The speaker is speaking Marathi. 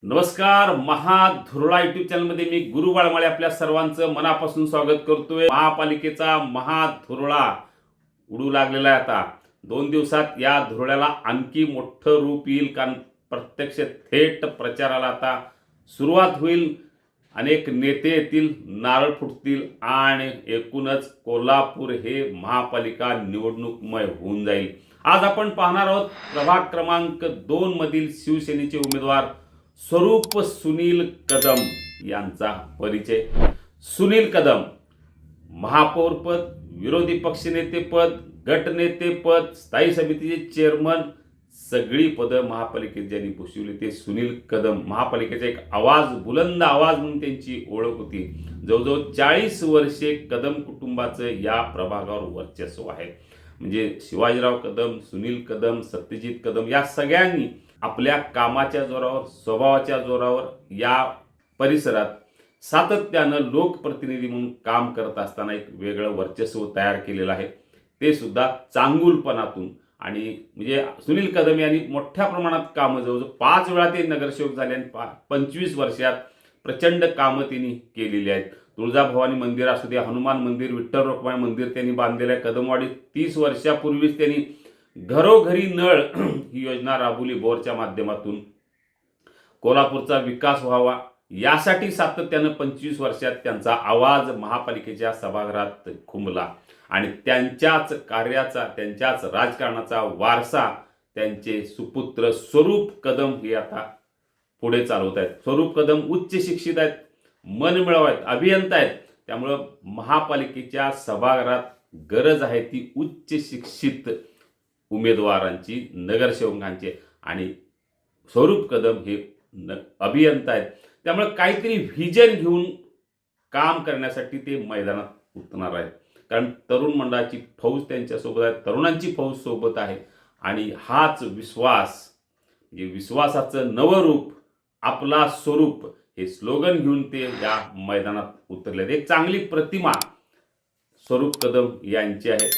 नमस्कार. महाधुरळा युट्यूब चॅनलमध्ये मी गुरु बाळमाळे आपल्या सर्वांचं मनापासून स्वागत करतोय. महापालिकेचा महाधुरळा उडू लागलेला आहे. आता 2 दिवसात या धुरळ्याला आणखी मोठं रूप येईल, कारण प्रत्यक्ष थेट प्रचाराला आता सुरुवात होईल. अनेक नेते येतील, नारळ फुटतील आणि एकूणच कोल्हापूर हे महापालिका निवडणूकमय होऊन जाईल. आज आपण पाहणार आहोत प्रभाग क्रमांक 2 मधील शिवसेनेचे उमेदवार स्वरूप सुनील कदम यांचा परिचय. सुनील कदम महापौर पद, विरोधी पक्षनेतेपद, गटनेतेपद, स्थायी समितीचे चेअरमन, सगळी पदं महापालिकेत ज्यांनी भूषवली ते सुनील कदम. महापालिकेचा एक आवाज, बुलंद आवाज म्हणून त्यांची ओळख होती. जवळजवळ 40 वर्षे कदम कुटुंबाचं या प्रभागावर वर्चस्व आहे. म्हणजे शिवाजीराव कदम, सुनील कदम, सत्यजित कदम या सगळ्यांनी आपल्या कामाच्या जोरावर, स्वभावाच्या जोरावर या परिसरात सातत्यानं लोकप्रतिनिधी म्हणून काम करत असताना एक वेगळं वर्चस्व तयार केलेलं आहे. ते सुद्धा चांगुलपणातून. आणि म्हणजे सुनील कदम यांनी मोठ्या प्रमाणात कामं, जवळजवळ 5 वेळा ते नगरसेवक झाले आणि 25 वर्षात प्रचंड कामं त्यांनी केलेली आहेत. तुळजाभवानी मंदिर असू दे, हनुमान मंदिर, विठ्ठल रखुमाई मंदिर त्यांनी बांधलेलं आहे. कदमवाडीत 30 वर्षापूर्वीच त्यांनी घरोघरी नळ ही योजना राबवली बोरच्या माध्यमातून. कोल्हापूरचा विकास व्हावा यासाठी सातत्यानं 25 वर्षात त्यांचा आवाज महापालिकेच्या सभागृहात खुंबला. आणि त्यांच्याच कार्याचा, त्यांच्याच राजकारणाचा वारसा त्यांचे सुपुत्र स्वरूप कदम हे आता पुढे चालवत आहेत. स्वरूप कदम उच्च शिक्षित आहेत, मनमिळाऊ आहेत, अभियंता आहेत. त्यामुळं महापालिकेच्या सभागृहात गरज आहे ती उच्च शिक्षित उमेदवारांची, नगरसेवकांची. आणि स्वरूप कदम हे अभियंता आहेत. त्यामुळे काहीतरी व्हिजन घेऊन काम करण्यासाठी ते मैदानात उतरणार आहेत. कारण तरुण मंडळाची फौज त्यांच्यासोबत आहे, तरुणांची फौज सोबत आहे. आणि हाच विश्वास, म्हणजे विश्वासाचं नवं रूप, आपला स्वरूप हे स्लोगन घेऊन ते या मैदानात उतरले. एक चांगली प्रतिमा स्वरूप कदम यांची आहे.